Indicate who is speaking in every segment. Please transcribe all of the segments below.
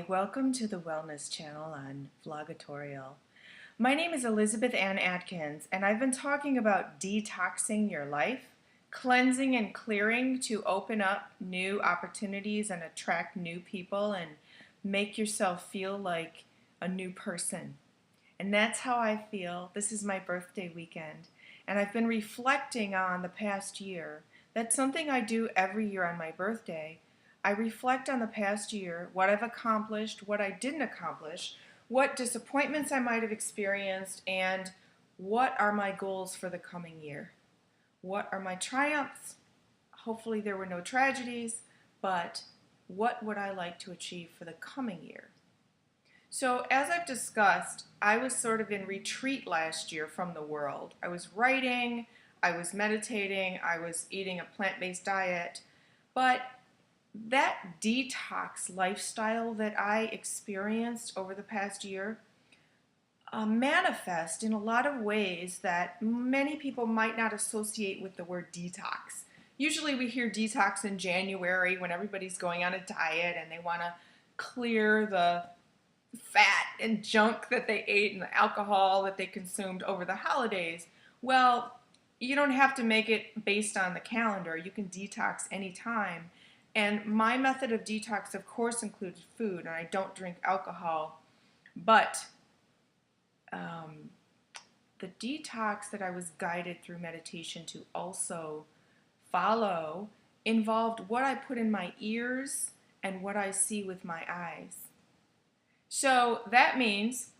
Speaker 1: welcome to the Wellness Channel on Vlogitorial. My name is Elizabeth Ann Atkins, and I've been talking about detoxing your life, cleansing and clearing to open up new opportunities and attract new people and make yourself feel like a new person. And that's how I feel. This is my birthday weekend, and I've been reflecting on the past year. That's something I do every year on my birthday. I reflect on the past year, what I've accomplished, what I didn't accomplish, what disappointments I might have experienced, and what are my goals for the coming year. What are my triumphs? Hopefully there were no tragedies, but what would I like to achieve for the coming year? So as I've discussed, I was sort of in retreat last year from the world. I was writing, I was meditating, I was eating a plant-based diet, but that detox lifestyle that I experienced over the past year manifest in a lot of ways that many people might not associate with the word detox. Usually we hear detox in January when everybody's going on a diet and they want to clear the fat and junk that they ate and the alcohol that they consumed over the holidays. Well, you don't have to make it based on the calendar. You can detox anytime. And my method of detox, of course, included food, and I don't drink alcohol. But the detox that I was guided through meditation to also follow involved what I put in my ears and what I see with my eyes. So that means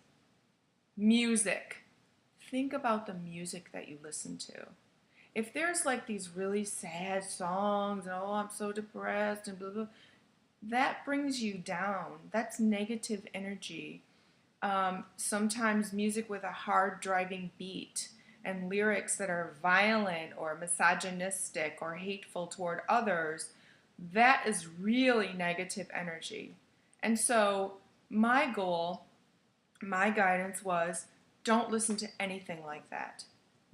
Speaker 1: music. Think about the music that you listen to. If there's like these really sad songs, and oh, I'm so depressed and blah, blah, that brings you down. That's negative energy. Sometimes music with a hard driving beat and lyrics that are violent or misogynistic or hateful toward others, that is really negative energy. And so my goal, my guidance was, don't listen to anything like that.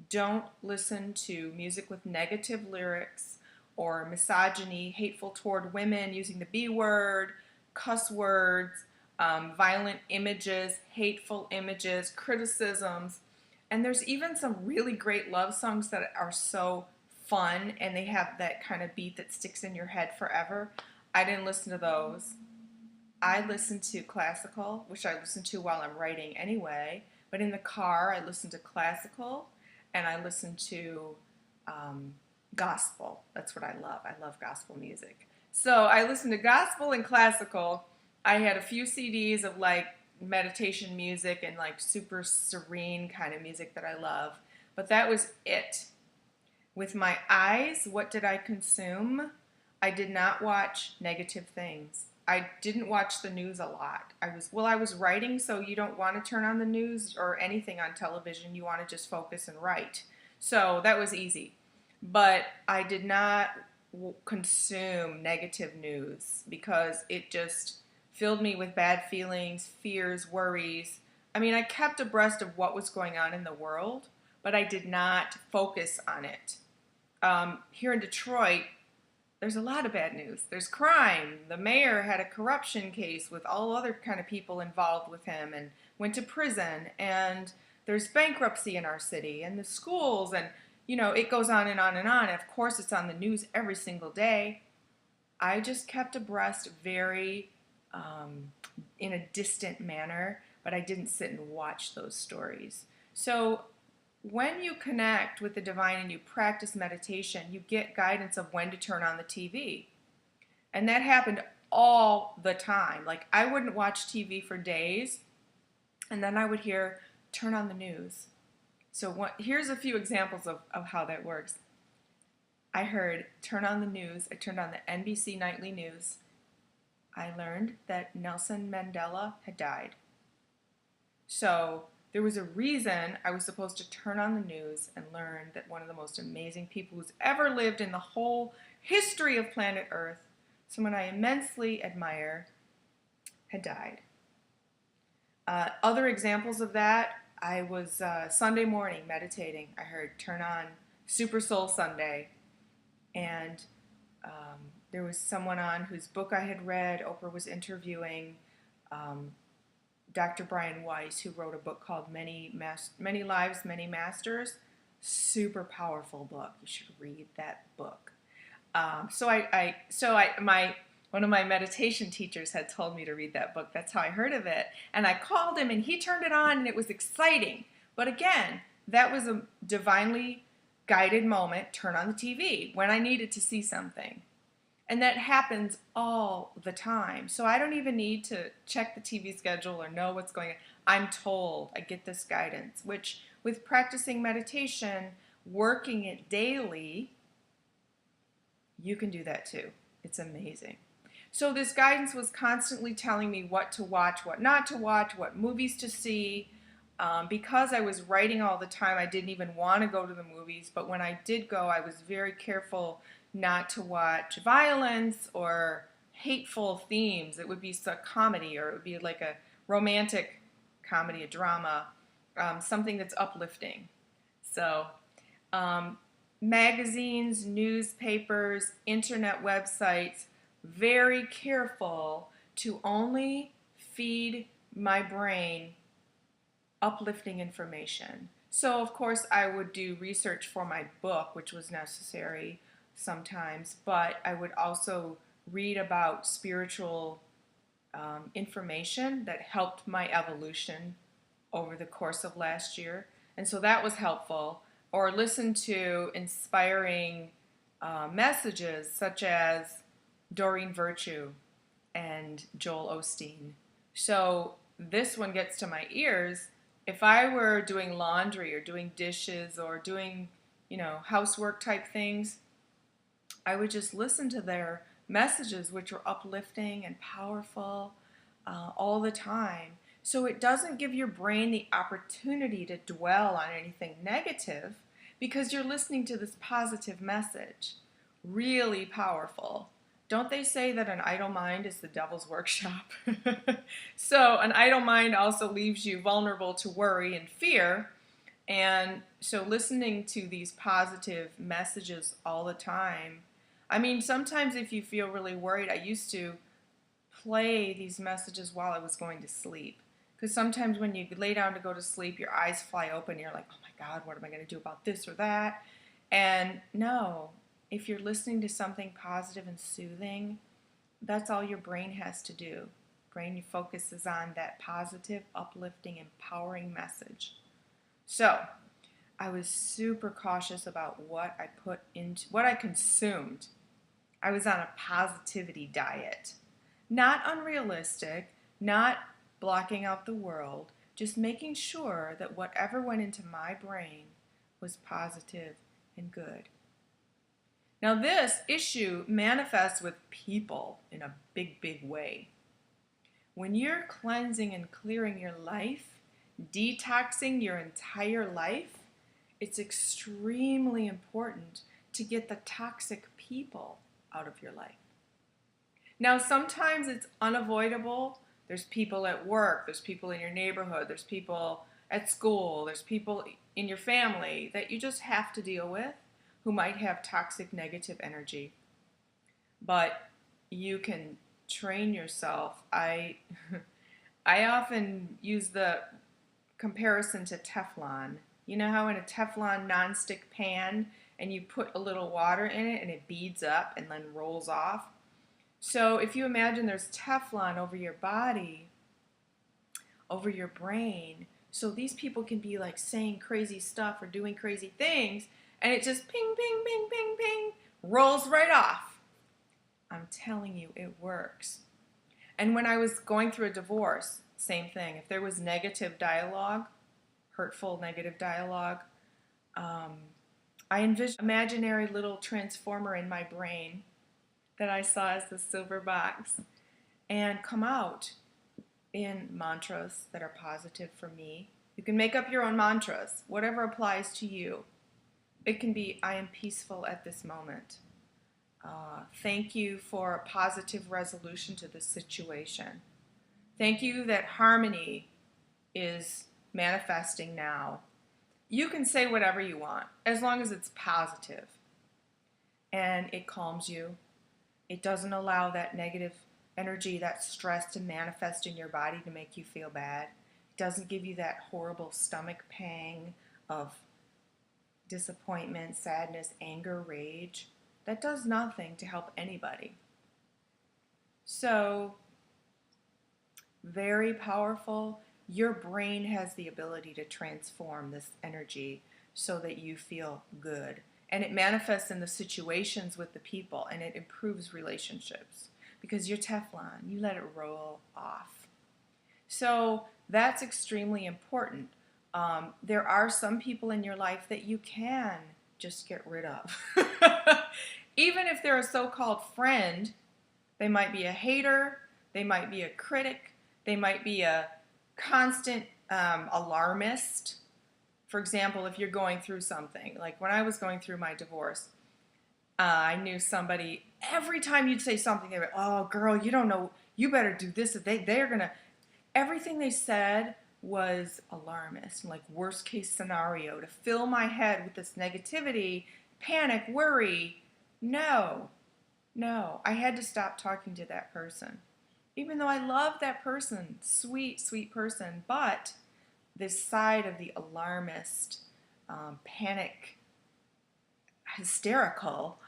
Speaker 1: Don't listen to music with negative lyrics or misogyny, hateful toward women, using the B word, cuss words, violent images, hateful images, criticisms. And there's even some really great love songs that are so fun and they have that kind of beat that sticks in your head forever. I didn't listen to those. I listen to classical, which I listen to while I'm writing anyway, but in the car I listen to classical and I listen to gospel. That's what I love. I love gospel music. So I listen to gospel and classical. I had a few CDs of like meditation music and like super serene kind of music that I love, but that was it. With my eyes, what did I consume? I did not watch negative things. I didn't watch the news a lot. I was writing, so you don't want to turn on the news or anything on television. You want to just focus and write. So that was easy. But I did not consume negative news because it just filled me with bad feelings, fears, worries. I mean, I kept abreast of what was going on in the world, but I did not focus on it. Here in Detroit, there's a lot of bad news. There's crime. The mayor had a corruption case with all other kind of people involved with him and went to prison. And there's bankruptcy in our city and the schools and, you know, it goes on and on and on. And of course, it's on the news every single day. I just kept abreast very in a distant manner, but I didn't sit and watch those stories. So when you connect with the divine and you practice meditation, you get guidance of when to turn on the TV. And that happened all the time. Like I wouldn't watch TV for days, and then I would hear, turn on the news. So here's a few examples of how that works. I heard, turn on the news. I turned on the NBC Nightly News. I learned that Nelson Mandela had died. So there was a reason I was supposed to turn on the news and learn that one of the most amazing people who's ever lived in the whole history of planet Earth, someone I immensely admire, had died. Other examples of that, I was Sunday morning meditating. I heard turn on Super Soul Sunday, and there was someone on whose book I had read. Oprah was interviewing Dr. Brian Weiss, who wrote a book called Many Lives, Many Masters. Super powerful book. You should read that book. One of my meditation teachers had told me to read that book. That's how I heard of it. And I called him and he turned it on and it was exciting. But again, that was a divinely guided moment, turn on the TV when I needed to see something. And that happens all the time. So I don't even need to check the TV schedule or know what's going on. I'm told, I get this guidance, which with practicing meditation, working it daily, you can do that too. It's amazing. So this guidance was constantly telling me what to watch, what not to watch, what movies to see. Because I was writing all the time, I didn't even want to go to the movies. But when I did go, I was very careful not to watch violence or hateful themes. It would be a comedy, or it would be like a romantic comedy, a drama, something that's uplifting. So magazines, newspapers, internet websites, very careful to only feed my brain uplifting information. So of course I would do research for my book, which was necessary sometimes, but I would also read about spiritual information that helped my evolution over the course of last year. And so that was helpful. Or listen to inspiring messages such as Doreen Virtue and Joel Osteen. So this one gets to my ears. If I were doing laundry or doing dishes or doing, housework type things, I would just listen to their messages, which are uplifting and powerful all the time. So it doesn't give your brain the opportunity to dwell on anything negative because you're listening to this positive message. Really powerful. Don't they say that an idle mind is the devil's workshop? So an idle mind also leaves you vulnerable to worry and fear. And so listening to these positive messages all the time. I mean, sometimes if you feel really worried, I used to play these messages while I was going to sleep. Because sometimes when you lay down to go to sleep, your eyes fly open. You're like, oh my God, what am I going to do about this or that? And no, if you're listening to something positive and soothing, that's all your brain has to do. Brain focuses on that positive, uplifting, empowering message. So I was super cautious about what I consumed. I was on a positivity diet. Not unrealistic, not blocking out the world, just making sure that whatever went into my brain was positive and good. Now this issue manifests with people in a big, big way. When you're cleansing and clearing your life, detoxing your entire life, it's extremely important to get the toxic people out of your life. Now, sometimes it's unavoidable. There's people at work, there's people in your neighborhood, there's people at school, there's people in your family that you just have to deal with who might have toxic negative energy. But you can train yourself. I often use the comparison to Teflon. You know how in a Teflon nonstick pan and you put a little water in it and it beads up and then rolls off? So if you imagine there's Teflon over your body, over your brain, so these people can be like saying crazy stuff or doing crazy things, and it just ping, ping, ping, ping, ping, rolls right off. I'm telling you, it works. And when I was going through a divorce, same thing. If there was negative dialogue, hurtful negative dialogue, I envisioned an imaginary little transformer in my brain that I saw as the silver box and come out in mantras that are positive for me. You can make up your own mantras, whatever applies to you. It can be, I am peaceful at this moment. Thank you for a positive resolution to this situation. Thank you that harmony is manifesting now. You can say whatever you want, as long as it's positive. And it calms you. It doesn't allow that negative energy, that stress to manifest in your body to make you feel bad. It doesn't give you that horrible stomach pang of disappointment, sadness, anger, rage. That does nothing to help anybody. So, very powerful. Your brain has the ability to transform this energy so that you feel good. And it manifests in the situations with the people, and it improves relationships because you're Teflon. You let it roll off. So that's extremely important. There are some people in your life that you can just get rid of. Even if they're a so-called friend, they might be a hater, they might be a critic, they might be a constant alarmist. For example, if you're going through something, like when I was going through my divorce, I knew somebody, every time you'd say something, they were, oh, girl, you don't know, you better do this. They're going to, everything they said was alarmist, like worst case scenario, to fill my head with this negativity, panic, worry. No, I had to stop talking to that person. Even though I love that person, sweet, sweet person, but this side of the alarmist, panic, hysterical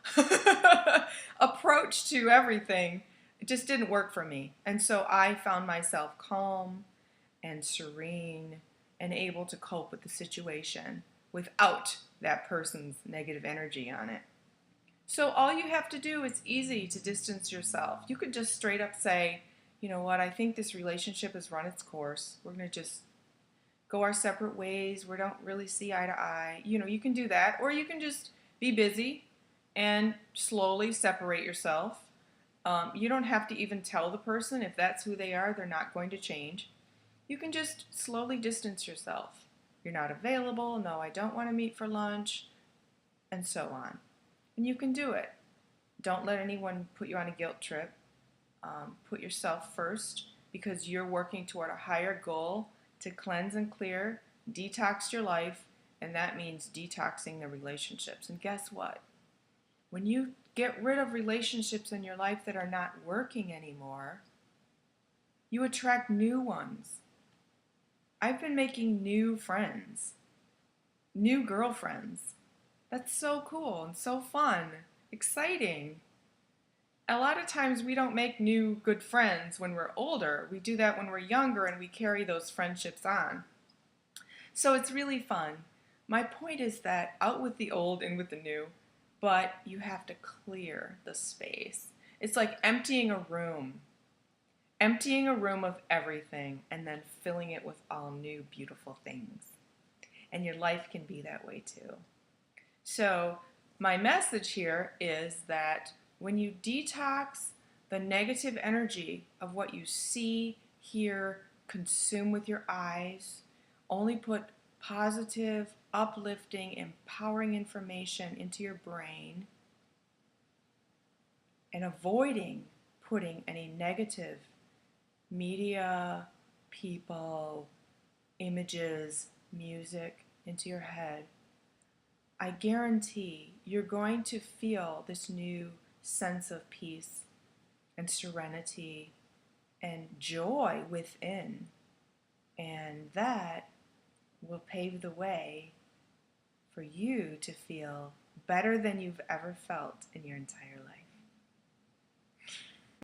Speaker 1: approach to everything, it just didn't work for me. And so I found myself calm and serene and able to cope with the situation without that person's negative energy on it. So all you have to do, it's easy to distance yourself. You could just straight up say, you know what, I think this relationship has run its course. We're going to just go our separate ways. We don't really see eye to eye. You know, you can do that. Or you can just be busy and slowly separate yourself. You don't have to even tell the person if that's who they are. They're not going to change. You can just slowly distance yourself. You're not available. No, I don't want to meet for lunch. And so on. And you can do it. Don't let anyone put you on a guilt trip. Put yourself first because you're working toward a higher goal to cleanse and clear, detox your life, and that means detoxing the relationships. And guess what? When you get rid of relationships in your life that are not working anymore, you attract new ones. I've been making new friends, new girlfriends. That's so cool and so fun, exciting. A lot of times we don't make new good friends when we're older. We do that when we're younger and we carry those friendships on. So it's really fun. My point is that out with the old and with the new, but you have to clear the space. It's like emptying a room of everything and then filling it with all new beautiful things. And your life can be that way too. So my message here is that when you detox the negative energy of what you see, hear, consume with your eyes, only put positive, uplifting, empowering information into your brain, and avoiding putting any negative media, people, images, music into your head, I guarantee you're going to feel this new sense of peace and serenity and joy within. And that will pave the way for you to feel better than you've ever felt in your entire life.